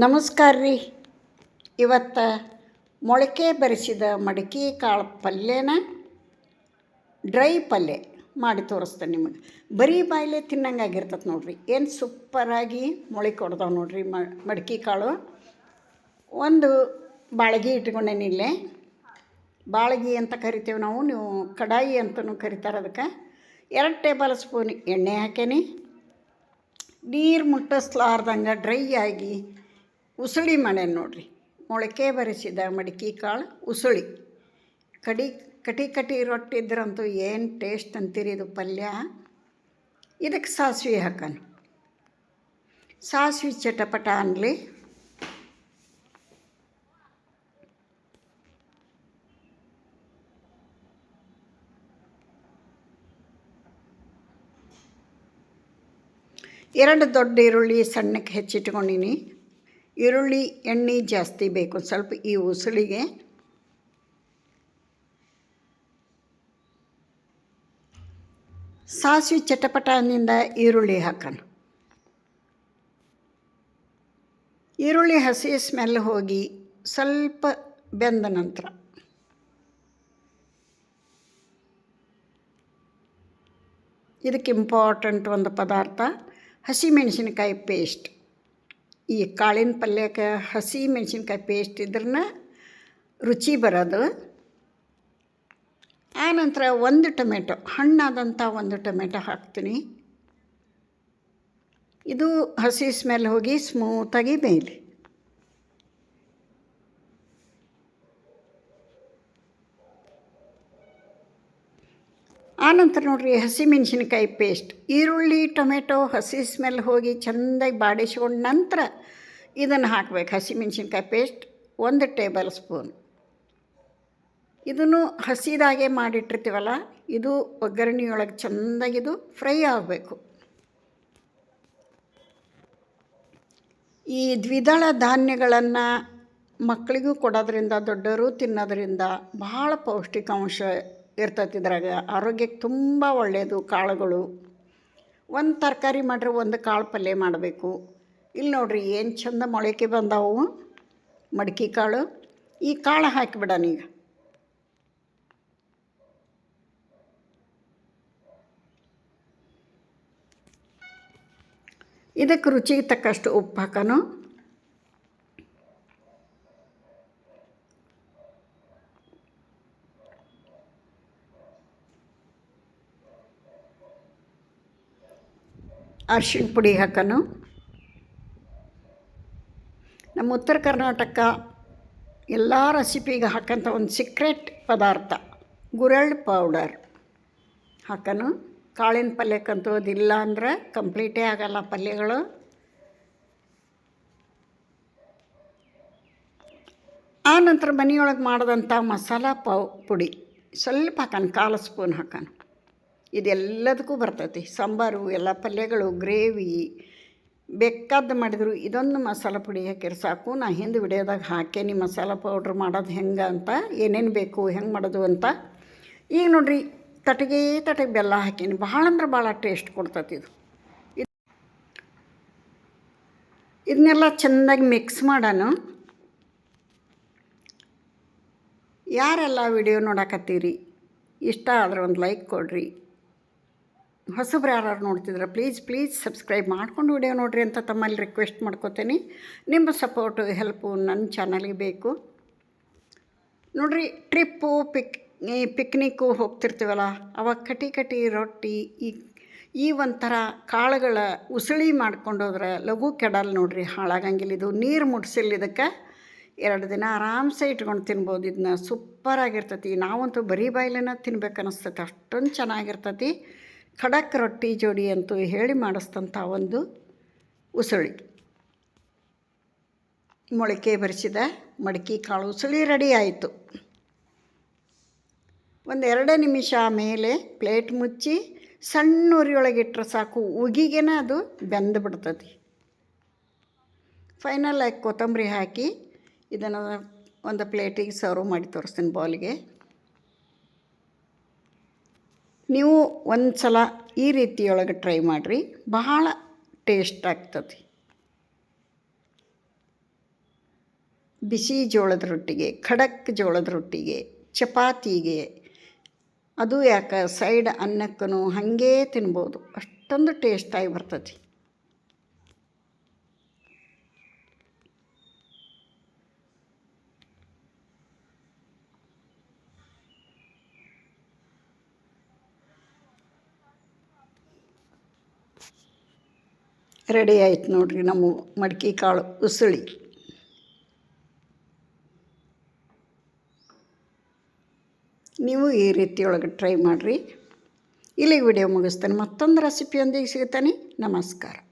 ನಮಸ್ಕಾರ ರೀ. ಇವತ್ತು ಮೊಳಕೆ ಬರಿಸಿದ ಮಡಿಕೆ ಕಾಳು ಪಲ್ಯನ ಡ್ರೈ ಪಲ್ಯ ಮಾಡಿ ತೋರಿಸ್ತೇನೆ ನಿಮಗೆ. ಬರೀ ಬಾಯಲ್ಲೇ ತಿನ್ನಂಗಾಗಿರ್ತದೆ ನೋಡ್ರಿ. ಏನು ಸೂಪರಾಗಿ ಮೊಳಕೆ ಹೊಡೆದವು ನೋಡ್ರಿ ಮಡಿಕೆ ಕಾಳು. ಒಂದು ಬಾಳ್ಗಿ ಇಟ್ಕೊಂಡೇನಿಲ್ಲೇ. ಬಾಳ್ಗಿ ಅಂತ ಕರಿತೇವೆ ನಾವು, ನೀವು ಕಡಾಯಿ ಅಂತಲೂ ಕರಿತಾರೆ ಅದಕ್ಕೆ. 2 ಟೇಬಲ್ ಸ್ಪೂನ್ ಎಣ್ಣೆ ಹಾಕೇನಿ. ನೀರು ಮುಟ್ಟಿಸ್ಲಾರ್ದಂಗೆ ಡ್ರೈ ಆಗಿ ಉಸುಳಿ ಮಾಡ್ಯಾನ ನೋಡ್ರಿ. ಮೊಳಕೆ ಬರಿಸಿದ ಮಡಿಕೆ ಕಾಳು ಉಸುಳಿ. ಕಟಿ ರೊಟ್ಟಿ ಇದ್ರಂತೂ ಏನು ಟೇಸ್ಟ್ ಅಂತೀರಿ ಇದು ಪಲ್ಯ. ಇದಕ್ಕೆ ಸಾಸಿವೆ ಹಾಕೋಣ. ಸಾಸಿವೆ ಚಟಪಟ ಅನ್ನಲಿ. ಎರಡು ದೊಡ್ಡ ಈರುಳ್ಳಿ ಸಣ್ಣಕ್ಕೆ ಹೆಚ್ಚಿಟ್ಕೊಂಡಿನಿ. ಈರುಳ್ಳಿ ಎಣ್ಣೆ ಜಾಸ್ತಿ ಬೇಕು ಸ್ವಲ್ಪ ಈ ಉಸುಳಿಗೆ. ಸಾಸಿವೆ ಚಟಪಟನಿಂದ ಈರುಳ್ಳಿ ಹಾಕೋಣ. ಈರುಳ್ಳಿ ಹಸಿ ಸ್ಮೆಲ್ ಹೋಗಿ ಸ್ವಲ್ಪ ಬೆಂದ ನಂತರ ಇದಕ್ಕೆ ಇಂಪಾರ್ಟೆಂಟ್ ಒಂದು ಪದಾರ್ಥ, ಹಸಿಮೆಣಸಿನ್ಕಾಯಿ ಪೇಸ್ಟ್. ಈ ಕಾಳಿನ ಪಲ್ಯಕ್ಕೆ ಹಸಿ ಮೆಣಸಿನ್ಕಾಯಿ ಪೇಸ್ಟ್ ಇದ್ರನ್ನ ರುಚಿ ಬರೋದು. ಆನಂತರ ಒಂದು ಟೊಮೆಟೊ, ಹಣ್ಣಾದಂಥ ಒಂದು ಟೊಮೆಟೊ ಹಾಕ್ತೀನಿ. ಇದು ಹಸಿ ಸ್ಮೆಲ್ ಹೋಗಿ ಸ್ಮೂತಾಗಿ ಬೇಯಲಿ. ಆನಂತರ ನೋಡಿರಿ ಹಸಿಮೆಣಸಿನ್ಕಾಯಿ ಪೇಸ್ಟ್. ಈರುಳ್ಳಿ ಟೊಮೆಟೊ ಹಸಿ ಸ್ಮೆಲ್ ಹೋಗಿ ಚೆಂದಾಗಿ ಬಾಡಿಸ್ಕೊಂಡ ನಂತರ ಇದನ್ನು ಹಾಕಬೇಕು. ಹಸಿಮೆಣಸಿನ್ಕಾಯಿ ಪೇಸ್ಟ್ 1 ಟೇಬಲ್ ಸ್ಪೂನ್. ಇದನ್ನು ಹಸಿದಾಗೆ ಮಾಡಿಟ್ಟಿರ್ತೀವಲ್ಲ, ಇದು ಒಗ್ಗರಣೆಯೊಳಗೆ ಚೆಂದಾಗಿದು ಫ್ರೈ ಆಗಬೇಕು. ಈ ದ್ವಿದಳ ಧಾನ್ಯಗಳನ್ನು ಮಕ್ಕಳಿಗೂ ಕೊಡೋದ್ರಿಂದ, ದೊಡ್ಡವರು ತಿನ್ನೋದ್ರಿಂದ ಭಾಳ ಪೌಷ್ಟಿಕಾಂಶ ಇರ್ತೈತಿ. ಇದ್ರಾಗ ಆರೋಗ್ಯಕ್ಕೆ ತುಂಬ ಒಳ್ಳೆಯದು ಕಾಳುಗಳು. ಒಂದು ತರಕಾರಿ ಮಾಡ್ರೆ ಒಂದು ಕಾಳು ಪಲ್ಯ ಮಾಡಬೇಕು. ಇಲ್ಲಿ ನೋಡಿರಿ ಏನು ಚಂದ ಮೊಳಕೆ ಬಂದವು ಮಡಿಕೆ ಕಾಳು. ಈ ಕಾಳು ಹಾಕಿಬಿಡೋಣ ಈಗ. ಇದಕ್ಕೆ ರುಚಿಗೆ ತಕ್ಕಷ್ಟು ಉಪ್ಪು ಹಾಕೋಣ. ಅರಿಶಿಣ ಪುಡಿ ಹಾಕೋಣ. ನಮ್ಮ ಉತ್ತರ ಕರ್ನಾಟಕ ಎಲ್ಲ ರೆಸಿಪಿಗೆ ಹಾಕೋಂಥ ಒಂದು ಸೀಕ್ರೆಟ್ ಪದಾರ್ಥ ಗುರೆಳ್ಳು ಪೌಡರ್ ಹಾಕೋಣ. ಕಾಳಿನ ಪಲ್ಯಕ್ಕಂತೂ ಅದಿಲ್ಲ ಅಂದ್ರೆ ಕಂಪ್ಲೀಟೇ ಆಗಲ್ಲ ಪಲ್ಯಗಳು. ಆನಂತರ ಮನೆಯೊಳಗೆ ಮಾಡಿದಂಥ ಮಸಾಲ ಪುಡಿ ಸ್ವಲ್ಪ ಹಾಕೋಣ, 1/4 ಸ್ಪೂನ್ ಹಾಕೋಣ. ಇದೆಲ್ಲದಕ್ಕೂ ಬರ್ತೈತಿ. ಸಾಂಬಾರು, ಎಲ್ಲ ಪಲ್ಯಗಳು, ಗ್ರೇವಿ ಬೇಕಾದ್ದು ಮಾಡಿದ್ರು ಇದೊಂದು ಮಸಾಲ ಪುಡಿ ಹಾಕಿದ್ರೆ ಸಾಕು. ನಾ ಹಿಂದೆ ವಿಡಿಯೋದಾಗ ಹಾಕೇನಿ ಮಸಾಲ ಪೌಡ್ರ್ ಮಾಡೋದು ಹೆಂಗೆ ಅಂತ, ಏನೇನು ಬೇಕು ಹೆಂಗೆ ಮಾಡೋದು ಅಂತ. ಈಗ ನೋಡಿರಿ ತಟಗೆ ಬೆಲ್ಲ ಹಾಕೀನಿ. ಭಾಳ ಅಂದ್ರೆ ಭಾಳ ಟೇಸ್ಟ್ ಕೊಡ್ತೈತಿ ಇದು. ಇದನ್ನೆಲ್ಲ ಚೆಂದಾಗಿ ಮಿಕ್ಸ್ ಮಾಡೋಣ. ಯಾರೆಲ್ಲ ವಿಡಿಯೋ ನೋಡಕತ್ತೀರಿ, ಇಷ್ಟ ಆದ್ರೆ ಒಂದು ಲೈಕ್ ಕೊಡಿರಿ. ಹೊಸಬ್ರು ಯಾರು ನೋಡ್ತಿದ್ರೆ ಪ್ಲೀಸ್ ಸಬ್ಸ್ಕ್ರೈಬ್ ಮಾಡ್ಕೊಂಡು ವಿಡಿಯೋ ನೋಡಿರಿ ಅಂತ ತಮ್ಮಲ್ಲಿ ರಿಕ್ವೆಸ್ಟ್ ಮಾಡ್ಕೋತೀನಿ. ನಿಮ್ಮ ಸಪೋರ್ಟು ಹೆಲ್ಪು ನನ್ನ ಚಾನಲಿಗೆ ಬೇಕು. ನೋಡಿರಿ ಟ್ರಿಪ್ಪು ಪಿಕ್ನಿಕ್ಕು ಹೋಗ್ತಿರ್ತೀವಲ್ಲ, ಅವಾಗ ಕಟಿ ರೊಟ್ಟಿ ಈ ಒಂಥರ ಕಾಳುಗಳ ಉಸುಳಿ ಮಾಡ್ಕೊಂಡೋದ್ರೆ ಲಘು ಕೆಡಲ್ಲ ನೋಡಿರಿ, ಹಾಳಾಗಂಗಿಲ್ಲ. ಇದು ನೀರು ಮುಟ್ಸಿಲ್ಲ. ಇದಕ್ಕೆ 2 ದಿನ ಆರಾಮ್ಸೆ ಇಟ್ಕೊಂಡು ತಿನ್ಬೋದು. ಇದನ್ನ ಸೂಪರಾಗಿರ್ತೈತಿ. ನಾವಂತೂ ಬರೀ ಬಾಯ್ಲೇನ ತಿನ್ಬೇಕು ಅನ್ನಿಸ್ತೈತಿ, ಅಷ್ಟೊಂದು ಚೆನ್ನಾಗಿರ್ತೈತಿ. ಖಡಕ್ ರೊಟ್ಟಿ ಜೋಡಿ ಅಂತೂ ಹೇಳಿ ಮಾಡಿಸ್ತಂಥ ಒಂದು ಉಸುಳಿ. ಮೊಳಕೆ ಬರಿಸಿದ ಮಡಿಕೆ ಕಾಳು ಉಸುಳಿ ರೆಡಿ ಆಯಿತು. ಒಂದು 2 ನಿಮಿಷ ಮೇಲೆ ಪ್ಲೇಟ್ ಮುಚ್ಚಿ ಸಣ್ಣ ಉರಿಯೊಳಗೆ ಇಟ್ಟರೆ ಸಾಕು, ಉಗಿಗೇನ ಅದು ಬೆಂದು ಬಿಡ್ತೈತಿ. ಫೈನಲಾಗಿ ಕೊತ್ತಂಬರಿ ಹಾಕಿ ಇದನ್ನು ಒಂದು ಪ್ಲೇಟಿಗೆ ಸರ್ವ್ ಮಾಡಿ ತೋರಿಸ್ತೀನಿ ಬೌಲಿಗೆ. ನೀವು ಒಂದು ಸಲ ಈ ರೀತಿಯೊಳಗೆ ಟ್ರೈ ಮಾಡಿರಿ, ಬಹಳ ಟೇಸ್ಟ್ ಆಗ್ತದೆ. ಬಿಸಿ ಜೋಳದ ರೊಟ್ಟಿಗೆ, ಖಡಕ್ ಜೋಳದ ರೊಟ್ಟಿಗೆ, ಚಪಾತಿಗೆ, ಅದು ಯಾಕೆ ಸೈಡ್ ಅನ್ನಕ್ಕೂ ಹಾಗೇ ತಿನ್ಬೋದು, ಅಷ್ಟೊಂದು ಟೇಸ್ಟಾಗಿ ಬರ್ತೈತಿ. ರೆಡಿ ಆಯ್ತು ನೋಡಿರಿ ನಮ್ಮ ಮಡ್ಕೆ ಕಾಳು ಉಸುಳಿ. ನೀವು ಈ ರೀತಿಯೊಳಗೆ ಟ್ರೈ ಮಾಡಿರಿ. ಇಲ್ಲಿಗೆ ವಿಡಿಯೋ ಮುಗಿಸ್ತೇನೆ. ಮತ್ತೊಂದು ರೆಸಿಪಿಯೊಂದಿಗೆ ಸಿಗ್ತಾನೆ. ನಮಸ್ಕಾರ.